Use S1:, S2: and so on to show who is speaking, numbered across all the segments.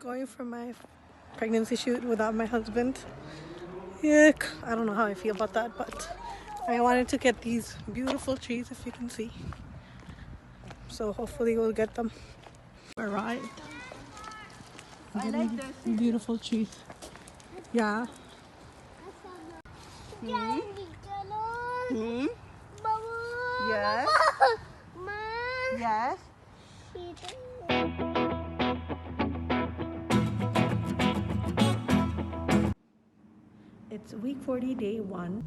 S1: Going for my pregnancy shoot without my husband. Yuck. I don't know how I feel about that, but I wanted to get these beautiful trees, if you can see. So hopefully we'll get them. Alright.
S2: I like this.
S1: Beautiful trees. Yeah.
S2: Hmm? Yes. Yes.
S1: It's week 40, day 1.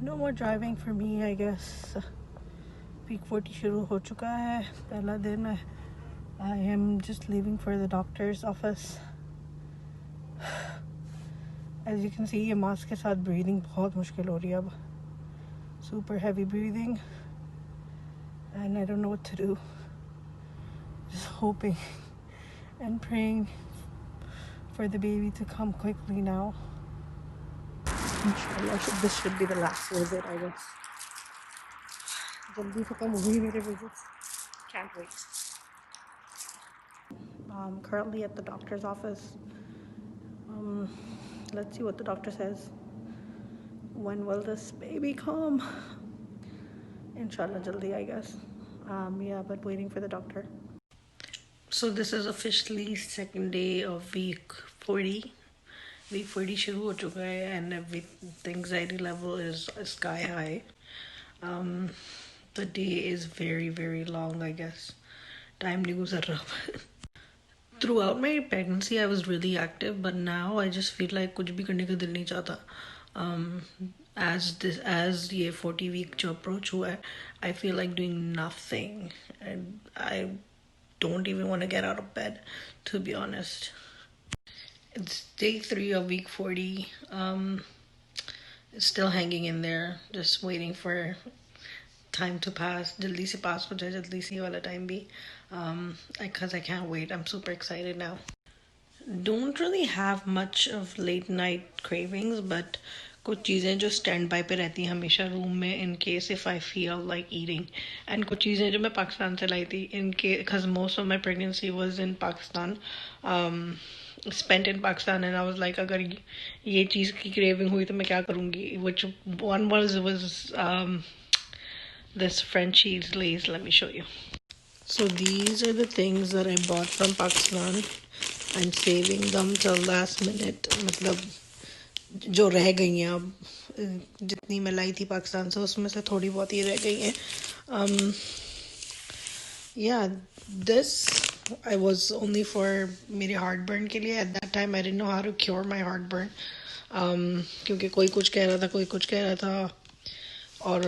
S1: No more driving for me, I guess. Week 40 शुरू हो चुका है. पहला दिन है. I am just leaving for the doctor's office. As you can see, ये mask के साथ breathing बहुत मुश्किल हो रही है अब. Super heavy breathing. And I don't know what to do. Just hoping and praying for the baby to come quickly now. Inshallah, this should be the last visit, I guess. Jaldi se kam ho gayi mere visits. Can't wait. Currently at the doctor's office. Let's see what the doctor says. When will this baby come? Inshallah, jaldi, I guess. Yeah, but waiting for the doctor. So this is officially second day of week 40. Week 40 शुरू हो चुका है and the anxiety level is sky high. The day is very, very long, I guess. Time नहीं गुजर रहा. Throughout my pregnancy, I was really active, but now I just feel like कुछ भी करने का दिल नहीं चाहता. As ये 40 week जो approach हुआ है, I feel like doing nothing, and I don't even want to get out of bed, to be honest. It's day 3 of week 40. It's still hanging in there, just waiting for time to pass. Jaldi se pass ho jaye, jaldi se wala time bhi. Because I can't wait. I'm super excited now. Don't really have much of late night cravings, but कुछ चीज़ें जो stand by पे रहती हैं हमेशा room में in case if I feel like eating. And कुछ चीज़ें जो मैं पाकिस्तान से लाई थी in case, because most of my pregnancy was in Pakistan. Spent in Pakistan, and I was like, अगर ये चीज़ की craving हुई तो मैं क्या करूँगी? Which one was this French cheese lays. Let me show you. So these are the things that I bought from Pakistan. I'm saving them till last minute. मतलब जो रह गई हैं अब, जितनी मैं लाई थी पाकिस्तान से उसमें से थोड़ी बहुत ही रह गई हैं. Yeah, this I was only for मेरे heartburn के लिए. At that time I didn't know how to cure my heartburn. क्योंकि कोई कुछ कह रहा था, कोई कुछ कह रहा था, और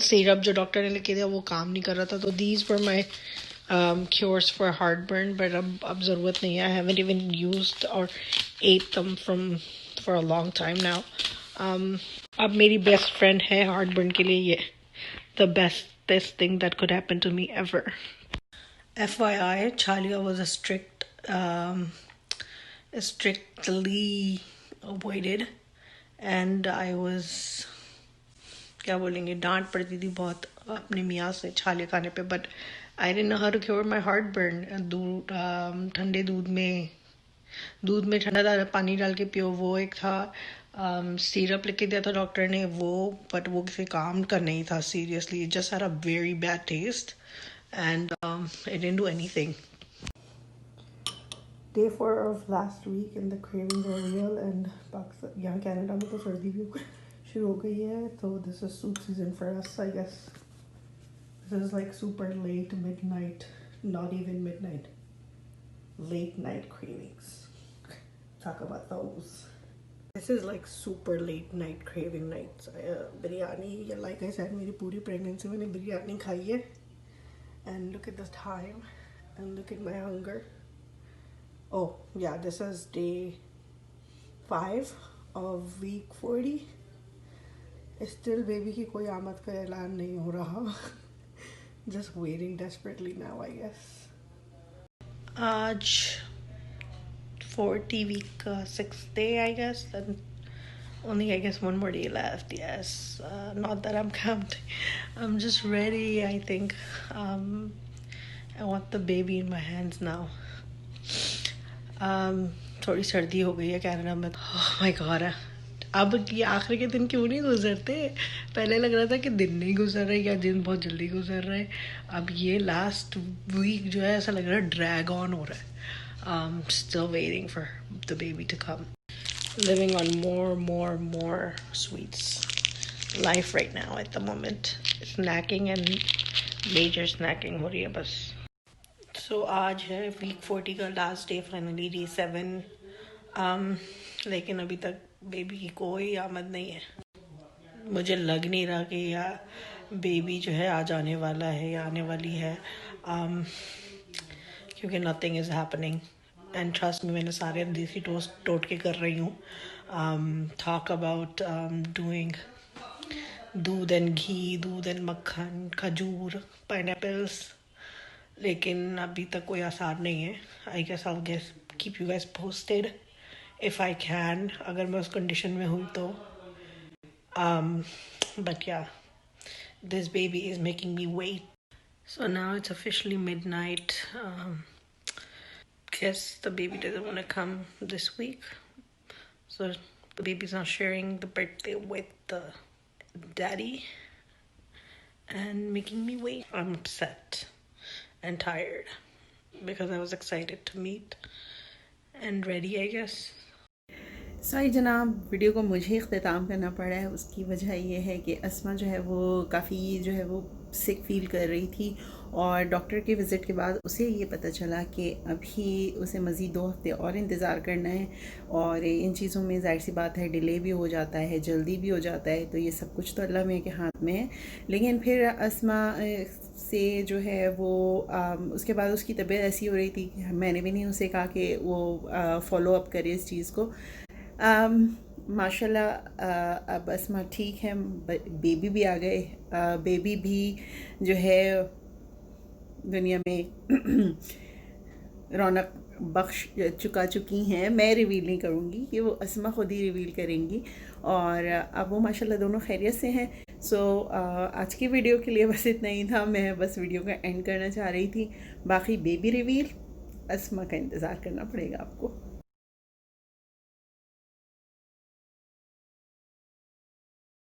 S1: सिरप जो डॉक्टर ने लिखे दिया वो काम नहीं कर रहा था. तो these were my cures for heartburn, but अब ज़रूरत नहीं है. I haven't even used or ate them for a long time now. अब मेरी best friend है heartburn के लिए ये. The bestest thing that could happen to me ever. FYI, Chalia was strictly avoided, and I was, क्या बोलेंगे, डांट पड़ती थी बहुत अपने मियाँ से छाले खाने पे. But I didn't know how to cure my heartburn. ठंडे दूध में ठंडा पानी डाल के पियो, वो एक था. सिरप लिख के दिया था डॉक्टर ने वो, but वो किसी काम का नहीं था. Seriously, it just had a very bad taste, and it didn't do anything. Day 4 of last week and the cravings are real, and यहाँ कनाडा में तो सर्दी भी शुरू हो गई है, तो this is soup season for us, I guess. This is like super late midnight, not even midnight, late night cravings. Talk about those. This is like super late night craving nights. Biryani, like I said, मेरी पूरी pregnancy मैंने बिरयानी खाई है. And look at the time, and look at my hunger. Oh yeah, this is day 5 of week 40. Still baby की कोई आमद का ऐलान नहीं हो रहा. Just waiting desperately now, I guess. आज 40 week 6th day, I guess. Then only, I guess, one more day left. Yes. Not that I'm counting. I'm just ready, I think. I want the baby in my hands now. थोड़ी सर्दी हो गई है Canada में. Oh my god. अब ये आखिर के दिन क्यों नहीं गुजरते. पहले लग रहा था कि दिन नहीं गुजर रहे या दिन बहुत जल्दी गुजर रहे. अब ये लास्ट वीक जो है ऐसा लग रहा है ड्रैग ऑन हो रहा है. Still waiting for the baby to come. Living on more sweets. Life right now at the moment. Snacking and major snacking हो रही है बस. So आज है वीक 40 का लास्ट डे फाइनली डे 7. लेकिन अभी तक बेबी की कोई आमद नहीं है. मुझे लग नहीं रहा कि या बेबी जो है आज आने वाला है या आने वाली है. क्योंकि nothing is happening. And trust में मैंने सारे देसी टोटके कर रही हूँ. टॉक अबाउट डूइंग दूध एंड घी, दूध एंड मक्खन, खजूर, पाइनएप्पल्स. लेकिन अभी तक कोई आसार नहीं है. I guess I guess keep you guys posted if I can, अगर मैं उस कंडीशन में हुई तो. But yeah this baby is making me wait. So now it's officially midnight. Guess the baby doesn't want to come this week. So the baby's not sharing the birthday with the daddy and making me wait. I'm upset and tired because I was excited to meet and ready, I guess.
S3: Sorry जनाब, video को मुझे इख्तिताम करना पड़ा है. उसकी वजह यह है कि अस्मा जो है वो काफ़ी जो है वो सिक फील कर रही थी और डॉक्टर के विज़िट के बाद उसे ये पता चला कि अभी उसे मज़ीद 2 हफ़्ते और इंतज़ार करना है. और इन चीज़ों में ज़ाहिर सी बात है डिले भी हो जाता है, जल्दी भी हो जाता है. तो ये सब कुछ तो अल्लाह मियां के हाथ में है. लेकिन फिर अस्मा से जो है वो उसके बाद उसकी तबीयत ऐसी हो रही थी कि मैंने भी नहीं उसे कहा कि वो फ़ॉलो अप करे इस चीज़ को. माशाल्लाह अब अस्मा ठीक है. बेबी भी आ गए. बेबी भी जो है दुनिया में रौनक बख्श चुकी हैं. मैं रिवील नहीं करूँगी, कि वो अस्मा खुद ही रिवील करेंगी. और अब वो माशाल्लाह दोनों खैरियत से हैं. सो आज की वीडियो के लिए बस इतना ही था. मैं बस वीडियो का एंड करना चाह रही थी. बाकी बेबी रिवील अस्मा का इंतज़ार करना पड़ेगा आपको.